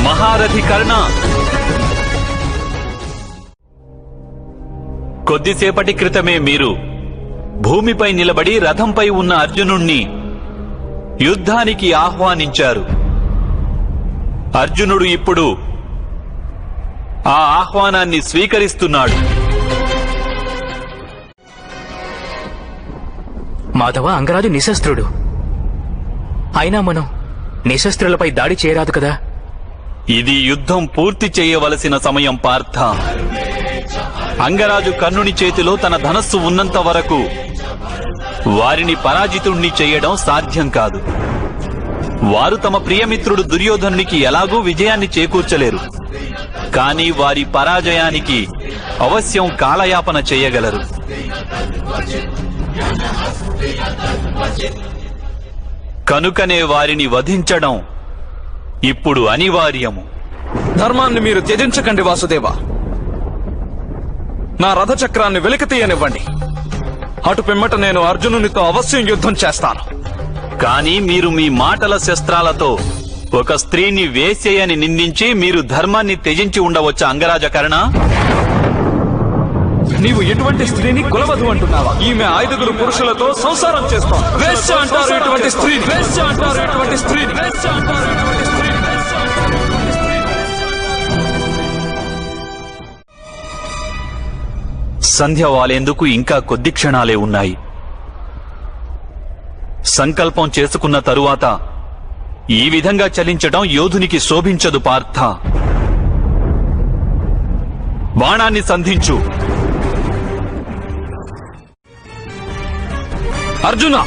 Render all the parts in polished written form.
మహారథి కర్ణ, కొద్దిసేపటి క్రితమే మీరు భూమిపై నిలబడి రథంపై ఉన్న అర్జునుణ్ణి యుద్ధానికి ఆహ్వానించారు. అర్జునుడు ఇప్పుడు ఆ ఆహ్వానాన్ని స్వీకరిస్తున్నాడు. మాధవ, అంగరాజు నిశస్త్రుడు. అయినా మనం నిశస్త్రులపై దాడి చేయరాదు కదా. ఇది యుద్ధం పూర్తి చేయవలసిన సమయం పార్థ. అంగరాజు కర్ణుని చేతిలో తన ధనస్సు ఉన్నంత వరకు వారిని పరాజితుణ్ణి చేయడం సాధ్యం కాదు. వారు తమ ప్రియమిత్రుడు దుర్యోధనునికి ఎలాగూ విజయాన్ని చేకూర్చలేరు. కానీ వారి పరాజయానికి అవశ్యం కాలయాపన చేయగలరు. కనుకనే వారిని వధించడం ఇప్పుడు అనివార్యము. ధర్మాన్ని మీరు త్యజించకండి వాసుదేవ. నా రథచక్రాన్ని వెలికి తీయనివ్వండి. అటు పిమ్మట నేను అర్జునునితో అవశ్యం యుద్ధం చేస్తాను. కానీ మీరు మీ మాటల శస్త్రాలతో ఒక స్త్రీని వేశ్యయని నిందించి మీరు ధర్మాన్ని త్యజించి ఉండవచ్చా అంగరాజ కర్ణ? నీవు ఎటువంటి స్త్రీని కులవధు అంటున్నావా? ఈమె 5 పురుషులతో సంసారం చేస్తాం. వేశ్య అంటారు ఇటువంటి స్త్రీని. వేశ్య అంటారు ఇటువంటి స్త్రీని. వేశ్య అంటారు ఇటువంటి స్త్రీని. సంధ్య వాలేందుకు ఇంకా కొద్ది క్షణాలే ఉన్నాయి. సంకల్పం చేసుకున్న తరువాత ఈ విధంగా చలించడం యోధునికి శోభించదు పార్థ. బాణాన్ని సంధించు. అర్జున,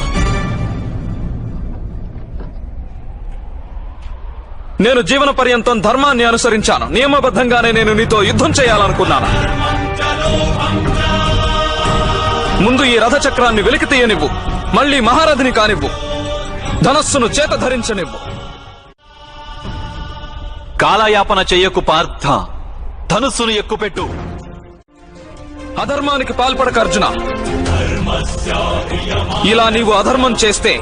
నేను జీవన పర్యంతం ధర్మాన్ని అనుసరించాను. నియమబద్ధంగానే నేను నీతో యుద్ధం చేయాలనుకున్నాను. ముందు ఈ రథచక్రాన్ని వెలికి తీయనివ్వు. మళ్లీ మహారథిని కానివ్వు. ధనస్సును చేత ధరించనివ్వు. కాలయాపన చెయ్యకు పార్థ. ధనుస్సును ఎక్కుపెట్టు. అధర్మానికి పాల్పడక అర్జున. ఇలా నీవు అధర్మం చేస్తే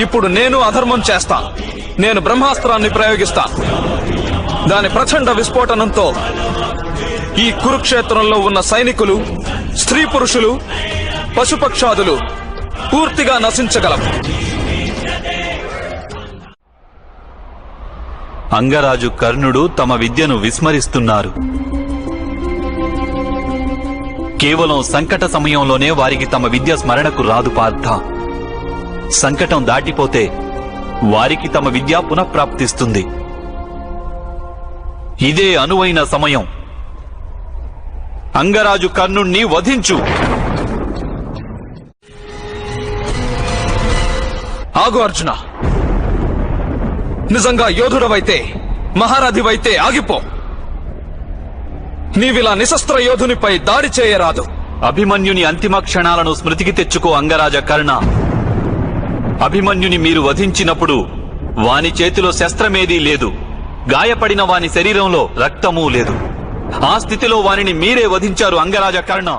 ఇప్పుడు నేను అధర్మం చేస్తాను. నేను బ్రహ్మాస్త్రాన్ని ప్రయోగిస్తాను. దాని ప్రచండ విస్ఫోటనంతో ఈ కురుక్షేత్రంలో ఉన్న సైనికులు, స్త్రీ పురుషులు, పశుపక్షాదులు పూర్తిగా నశించగలవు. అంగరాజు కర్ణుడు తమ విద్యను విస్మరిస్తున్నారు. కేవలం సంకట సమయంలోనే వారికి తమ విద్య స్మరణకు రాదు పార్థ. సంకటం దాటిపోతే వారికి తమ విద్య పునఃప్రాప్తిస్తుంది. ఇదే అనువైన సమయం. అంగరాజు కర్ణుణ్ణి వధించు. ఆగు అర్జున. నిజంగా యోధుడవైతే, మహారథివైతే ఆగిపో. నీవిలా నిశస్త్ర యోధునిపై దాడి చేయరాదు. అభిమన్యుని అంతిమ క్షణాలను స్మృతికి తెచ్చుకో అంగరాజ కర్ణ. అభిమన్యుని మీరు వధించినప్పుడు వాని చేతిలో శస్త్రమేదీ లేదు. గాయపడిన వాని శరీరంలో రక్తమూ లేదు. ఆ స్థితిలో వానిని మీరే వధించారు అంగరాజ కర్ణ.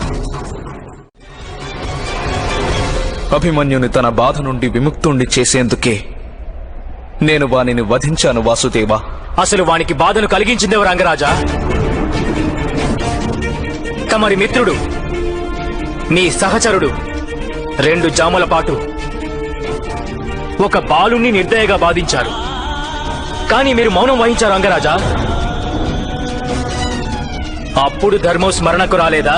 అభిమన్యుని తన బాధ నుండి విముక్తుణ్ణి చేసేందుకే నేను వానిని వధించాను వాసుదేవ. అసలు వానికి బాధను కలిగించిందెవరు అంగరాజా? తమరి మిత్రుడు, మీ సహచరుడు 2 జాముల పాటు ఒక బాలుణ్ణి నిర్దయగా బాధించారు. కానీ మీరు మౌనం వహించారు అంగరాజా. అప్పుడు ధర్మం స్మరణకు రాలేదా?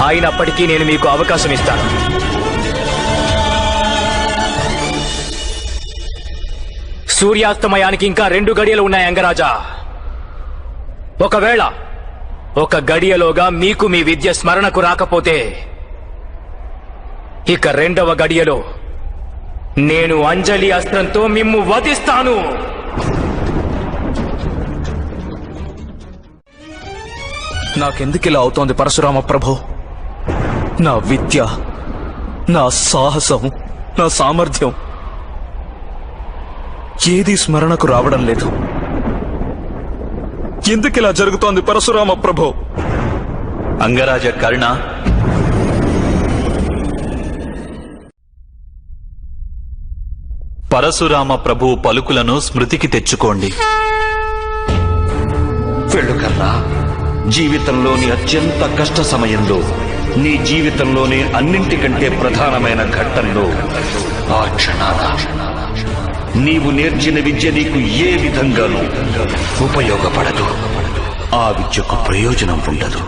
అయినప్పటికీ నేను మీకు అవకాశం ఇస్తాను. సూర్యాస్తమయానికి ఇంకా 2 గడియలు ఉన్నాయి అంగరాజా. ఒకవేళ ఒక గడియలోగా మీకు మీ విద్య స్మరణకు రాకపోతే ఇక 2వ గడియలో నేను అంజలి అస్త్రంతో మిమ్ము వధిస్తాను. నాకెందుకిలా అవుతోంది పరశురామ ప్రభు? నా విద్య, నా సాహసం, నా సామర్థ్యం ఏదీ స్మరణకు రావడం లేదు. ఎందుకిలా జరుగుతోంది పరశురామ ప్రభు? అంగరాజ కర్ణ, పరశురామ ప్రభు పలుకులను స్మృతికి తెచ్చుకోండి. వెళ్ళు కర్ణా. జీవితంలోని అత్యంత కష్ట సమయంలో, నీ జీవితంలోనే అన్నింటికంటే ప్రధానమైన ఘట్టంలో, ఆ క్షణాన నీవు నేర్చిన విద్య నీకు ఏ విధంగానూ ఉపయోగపడదు. ఆ విద్యకు ప్రయోజనం ఉండదు.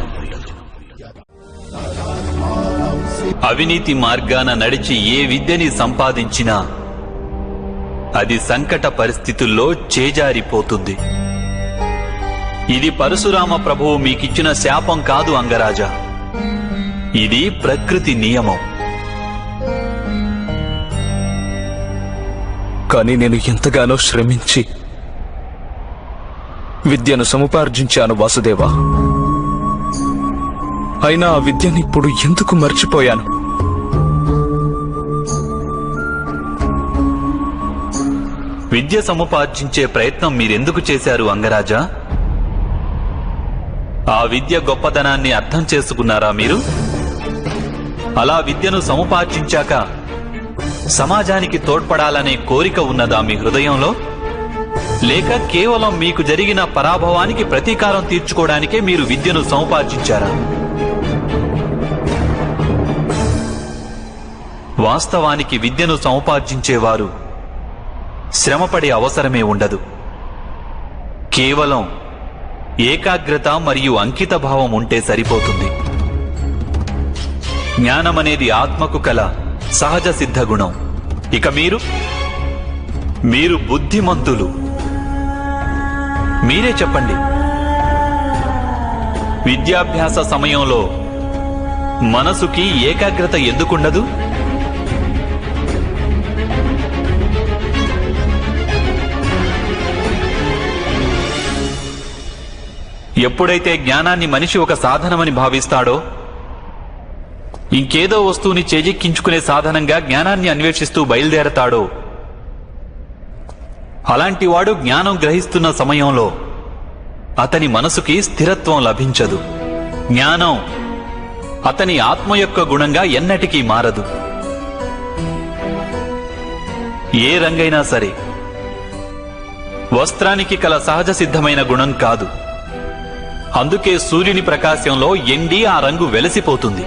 అవినీతి మార్గాన నడిచి ఏ విద్యని సంపాదించినా అది సంకట పరిస్థితుల్లో చేజారిపోతుంది. ఇది పరశురామ ప్రభువు మీకిచ్చిన శాపం కాదు అంగరాజా. ఇది ప్రకృతి నియమం. కానీ నేను ఎంతగానో శ్రమించి విద్యను సముపార్జించాను వాసుదేవా. అయినా ఆ విద్యని ఇప్పుడు ఎందుకు మర్చిపోయాను? విద్య సముపార్జించే ప్రయత్నం మీరెందుకు చేశారు అంగరాజా? ఆ విద్య గొప్పదనాన్ని అర్థం చేసుకున్నారా మీరు? అలా విద్యను సముపార్జించాక సమాజానికి తోడ్పడాలనే కోరిక ఉన్నదా మీ హృదయంలో? లేక కేవలం మీకు జరిగిన పరాభవానికి ప్రతీకారం తీర్చుకోవడానికే మీరు విద్యను సముపార్జించారా? వాస్తవానికి విద్యను సముపార్జించేవారు శ్రమపడే అవసరమే ఉండదు. కేవలం ఏకాగ్రత మరియు అంకిత భావం ఉంటే సరిపోతుంది. జ్ఞానమనేది ఆత్మకు కల సహజ సిద్ధ గుణం. ఇక మీరు బుద్ధిమంతులు. మీరే చెప్పండి, విద్యాభ్యాస సమయంలో మనసుకి ఏకాగ్రత ఎందుకుండదు? ఎప్పుడైతే జ్ఞానాన్ని మనిషి ఒక సాధనమని భావిస్తాడో, ఇంకేదో వస్తువుని చేజిక్కించుకునే సాధనంగా జ్ఞానాన్ని అన్వేషిస్తూ బయలుదేరతాడో, అలాంటి వాడు జ్ఞానం గ్రహిస్తున్న సమయంలో అతని మనసుకి స్థిరత్వం లభించదు. జ్ఞానం అతని ఆత్మ యొక్క గుణంగా ఎన్నటికీ మారదు. ఏ రంగైనా సరే వస్త్రానికి కల సహజ సిద్ధమైన గుణం కాదు. అందుకే సూర్యుని ప్రకాశంలో ఎండి ఆ రంగు వెలసిపోతుంది.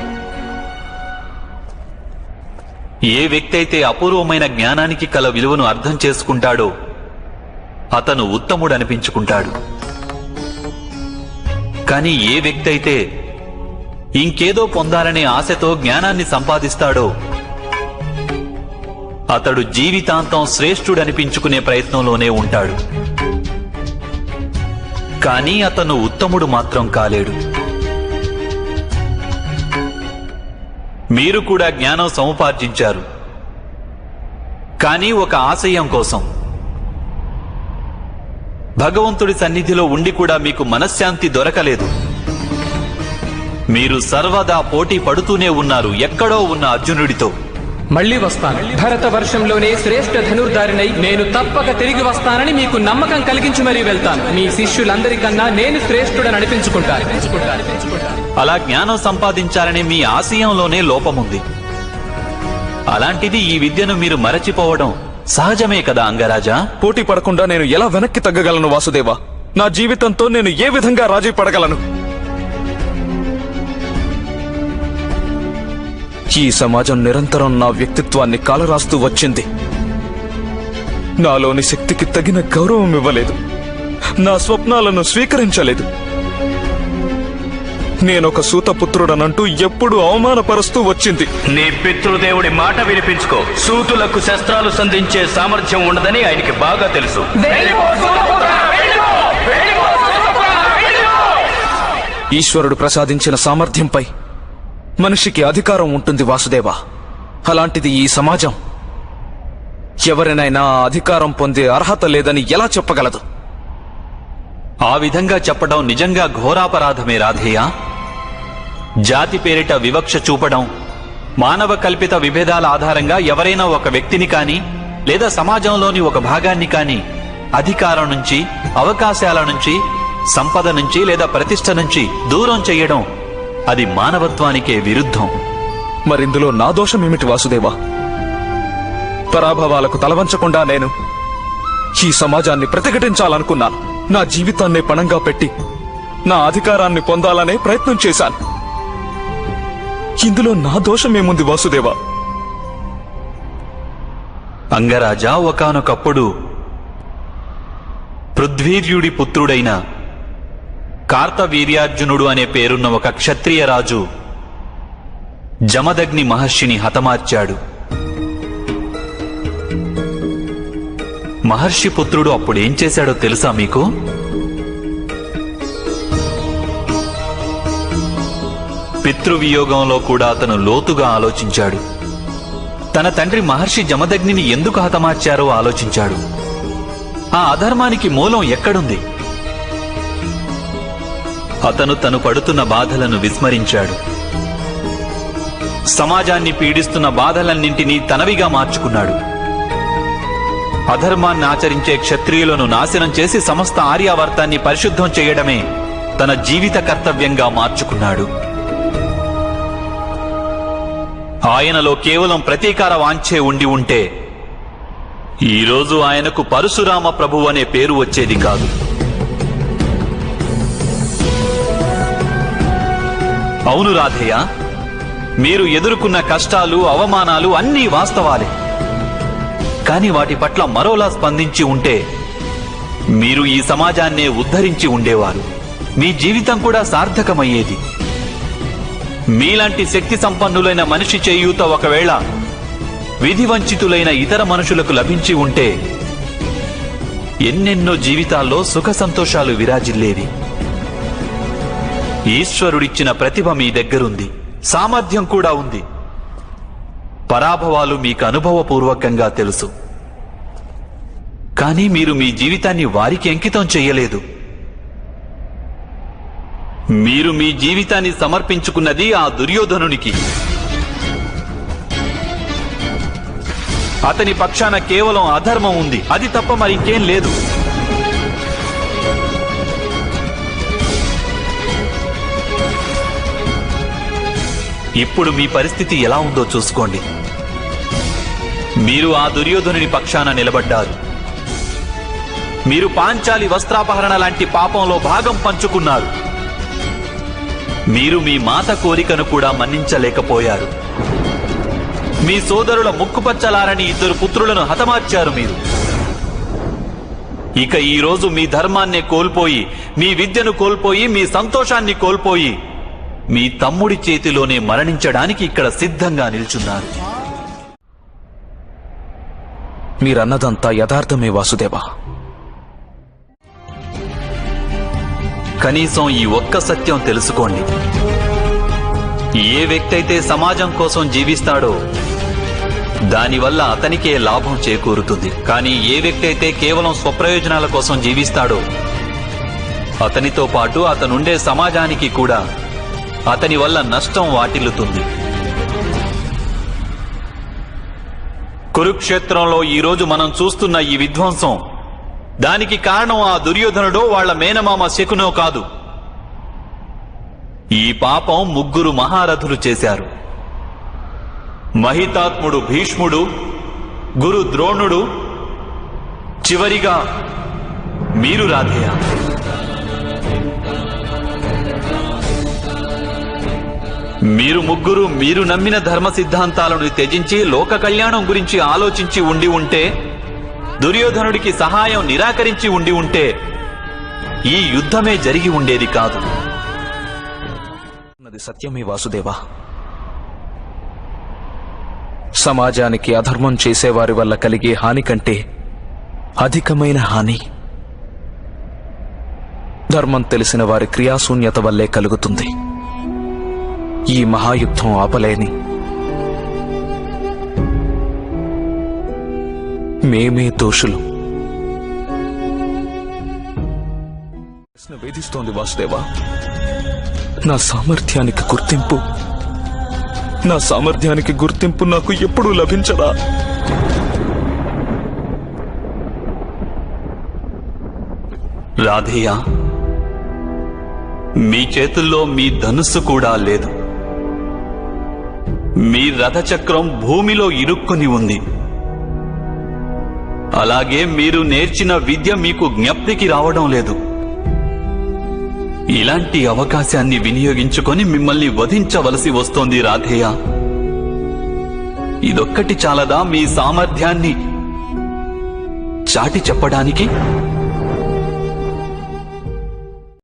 ఏ వ్యక్తి అయితే అపూర్వమైన జ్ఞానానికి కల విలువను అర్థం చేసుకుంటాడో అతను ఉత్తముడు అనిపించుకుంటాడు. కానీ ఏ వ్యక్తి అయితే ఇంకేదో పొందాలనే ఆశతో జ్ఞానాన్ని సంపాదిస్తాడో అతడు జీవితాంతం శ్రేష్ఠుడనిపించుకునే ప్రయత్నంలోనే ఉంటాడు. కానీ అతను ఉత్తముడు మాత్రం కాలేడు. మీరు కూడా జ్ఞానం సముపార్జించారు, కానీ ఒక ఆశయం కోసం. భగవంతుడి సన్నిధిలో ఉండి కూడా మీకు మనశ్శాంతి దొరకలేదు. మీరు సర్వదా పోటీ పడుతూనే ఉన్నారు ఎక్కడో ఉన్న అర్జునుడితో. మళ్ళీ వస్తాను. భరత వర్షంలోనే శ్రేష్ఠ ధనుర్ధారినై నేను తప్పక తిరిగి వస్తానని మీకు నమ్మకం కలిగించి మరీ వెళ్తాను. మీ శిష్యులందరికన్నా నేను శ్రేష్ఠుడని అనిపించుకుంటాను. అలా జ్ఞానం సంపాదించాలనే మీ ఆశయంలోనే లోపముంది. అలాంటిది ఈ విద్యను మీరు మరచిపోవడం సహజమే కదా అంగరాజా. పోటీ పడకుండా నేను ఎలా వెనక్కి తగ్గగలను వాసుదేవా? నా జీవితంతో నేను ఏ విధంగా రాజీ పడగలను? ఈ సమాజం నిరంతరం నా వ్యక్తిత్వాన్ని కాలరాస్తూ వచ్చింది. నాలోని శక్తికి తగిన గౌరవం ఇవ్వలేదు. నా స్వప్నాలను స్వీకరించలేదు. నేనొక సూతపుత్రుడనంటూ ఎప్పుడూ అవమానపరుస్తూ వచ్చింది. నీ పితృదేవుడి మాట వినిపించుకో. సూతులకు శస్త్రాలు సంధించే సామర్థ్యం ఉండదని ఆయనకి బాగా తెలుసు. ఈశ్వరుడు ప్రసాదించిన సామర్థ్యంపై మనిషికి అధికారం ఉంటుంది వాసుదేవా. అలాంటిది ఈ సమాజం ఎవరినైనా అధికారం పొందే అర్హత లేదని ఎలా చెప్పగలదు? ఆ విధంగా చెప్పడం నిజంగా ఘోరాపరాధమే రాధేయ. జాతి పేరిట వివక్ష చూపడం, మానవ కల్పిత విభేదాల ఆధారంగా ఎవరైనా ఒక వ్యక్తిని కాని లేదా సమాజంలోని ఒక భాగాన్ని కాని అధికారం నుంచి, అవకాశాల నుంచి, సంపద నుంచి లేదా ప్రతిష్ట నుంచి దూరం చెయ్యడం అది మానవత్వానికే విరుద్ధం. మరిందులో నా దోషమేమిటి వాసుదేవా? పరాభవాలకు తలవంచకుండా నేను ఈ సమాజాన్ని ప్రతిఘటించాలనుకున్నాను. నా జీవితాన్ని పణంగా పెట్టి నా అధికారాన్ని పొందాలనే ప్రయత్నం చేశాను. ఇందులో నా దోషమేముంది వాసుదేవా? అంగరాజా, ఒకానొకప్పుడు పృథ్వీర్యుడి పుత్రుడైన కార్తవీర్యార్జునుడు అనే పేరున్న ఒక క్షత్రియ రాజు జమదగ్ని మహర్షిని హతమార్చాడు. మహర్షి పుత్రుడు అప్పుడేం చేశాడో తెలుసా మీకు? పితృవియోగంలో కూడా అతను లోతుగా ఆలోచించాడు. తన తండ్రి మహర్షి జమదగ్నిని ఎందుకు హతమార్చారో ఆలోచించాడు. ఆ అధర్మానికి మూలం ఎక్కడుంది? అతను తను పడుతున్న బాధలను విస్మరించాడు. సమాజాన్ని పీడిస్తున్న బాధలన్నింటినీ తనవిగా మార్చుకున్నాడు. అధర్మాన్ని ఆచరించే క్షత్రియులను నాశనం చేసి సమస్త ఆర్యావర్తాన్ని పరిశుద్ధం చేయడమే తన జీవిత కర్తవ్యంగా మార్చుకున్నాడు. ఆయనలో కేవలం ప్రతీకార వాంఛే ఉండి ఉంటే ఈరోజు ఆయనకు పరశురామ ప్రభు అనే పేరు వచ్చేది కాదు. అవును రాధేయ, మీరు ఎదుర్కొన్న కష్టాలు, అవమానాలు అన్నీ వాస్తవాలే. కానీ వాటి పట్ల మరోలా స్పందించి ఉంటే మీరు ఈ సమాజాన్నే ఉద్ధరించి ఉండేవారు. మీ జీవితం కూడా సార్థకమయ్యేది. మీలాంటి శక్తి సంపన్నులైన మనిషి చేయూత ఒకవేళ విధివంచితులైన ఇతర మనుషులకు లభించి ఉంటే ఎన్నెన్నో జీవితాల్లో సుఖ సంతోషాలు విరాజిల్లేవి. ఈశ్వరుడిచ్చిన ప్రతిభ మీ దగ్గరుంది, సామర్థ్యం కూడా ఉంది. పరాభవాలు మీకు అనుభవపూర్వకంగా తెలుసు. కానీ మీరు మీ జీవితాన్ని వారికి అంకితం చెయ్యలేదు. మీరు మీ జీవితాన్ని సమర్పించుకున్నది ఆ దుర్యోధనునికి. అతని పక్షాన కేవలం అధర్మం ఉంది, అది తప్ప మరింకేం లేదు. ఇప్పుడు మీ పరిస్థితి ఎలా ఉందో చూసుకోండి. మీరు ఆ దుర్యోధనుని పక్షాన నిలబడ్డారు. మీరు పాంచాలి వస్త్రాపహరణ లాంటి పాపంలో భాగం పంచుకున్నారు. మీరు మీ మాత కోరికను కూడా మన్నించలేకపోయారు. మీ సోదరుల ముక్కుపచ్చలారని 2 పుత్రులను హతమార్చారు మీరు. ఇక ఈరోజు మీ ధర్మాన్నే కోల్పోయి, మీ విద్యను కోల్పోయి, మీ సంతోషాన్ని కోల్పోయి మీ తమ్ముడి చేతిలోనే మరణించడానికి ఇక్కడ సిద్ధంగా నిల్చున్నారు. మీరన్నదంతా యథార్థమే వాసుదేవా. కనీసం ఈ ఒక్క సత్యం తెలుసుకోండి. ఏ వ్యక్తి అయితే సమాజం కోసం జీవిస్తాడో దానివల్ల అతనికే లాభం చేకూరుతుంది. కానీ ఏ వ్యక్తి అయితే కేవలం స్వప్రయోజనాల కోసం జీవిస్తాడో అతనితో పాటు అతనుండే సమాజానికి కూడా అతని వల్ల నష్టం వాటిల్లుతుంది. కురుక్షేత్రంలో ఈరోజు మనం చూస్తున్న ఈ విధ్వంసం, దానికి కారణం ఆ దుర్యోధనుడో వాళ్ల మేనమామ శకునో కాదు. ఈ పాపం 3 మహారథులు చేశారు. మహితాత్ముడు భీష్ముడు, గురు ద్రోణుడు, చివరిగా మీరు రాధేయ. మీరు 3 మీరు నమ్మిన ధర్మ సిద్ధాంతాలను త్యజించి లోక కళ్యాణం గురించి ఆలోచించి ఉండి ఉంటే, దుర్యోధనుడికి సహాయం నిరాకరించి ఉండి ఉంటే ఈ యుద్ధమే జరిగి ఉండేది కాదు. సత్యమే వాసుదేవా. సమాజానికి అధర్మం చేసేవారి వల్ల కలిగే హాని కంటే అధికమైన హాని ధర్మం తెలిసిన వారి క్రియాశూన్యత వల్లే కలుగుతుంది. ఈ మహాయుద్ధం ఆపలేని మేమే దోషులు. వేధిస్తోంది వాసుదేవా. నా సామర్థ్యానికి గుర్తింపు నాకు ఎప్పుడూ లభించదా? రాధేయ, మీ చేతుల్లో మీ ధనుస్సు కూడా లేదు. మీ రథచక్రం భూమిలో ఇరుక్కుని ఉంది. అలాగే మీరు నేర్చిన విద్య మీకు జ్ఞప్తికి రావడం లేదు. ఇలాంటి అవకాశాన్ని వినియోగించుకొని మిమ్మల్ని వధించవలసి వస్తోంది రాధేయ. ఇదొక్కటి చాలదా మీ సామర్థ్యాన్ని చాటి చెప్పడానికి?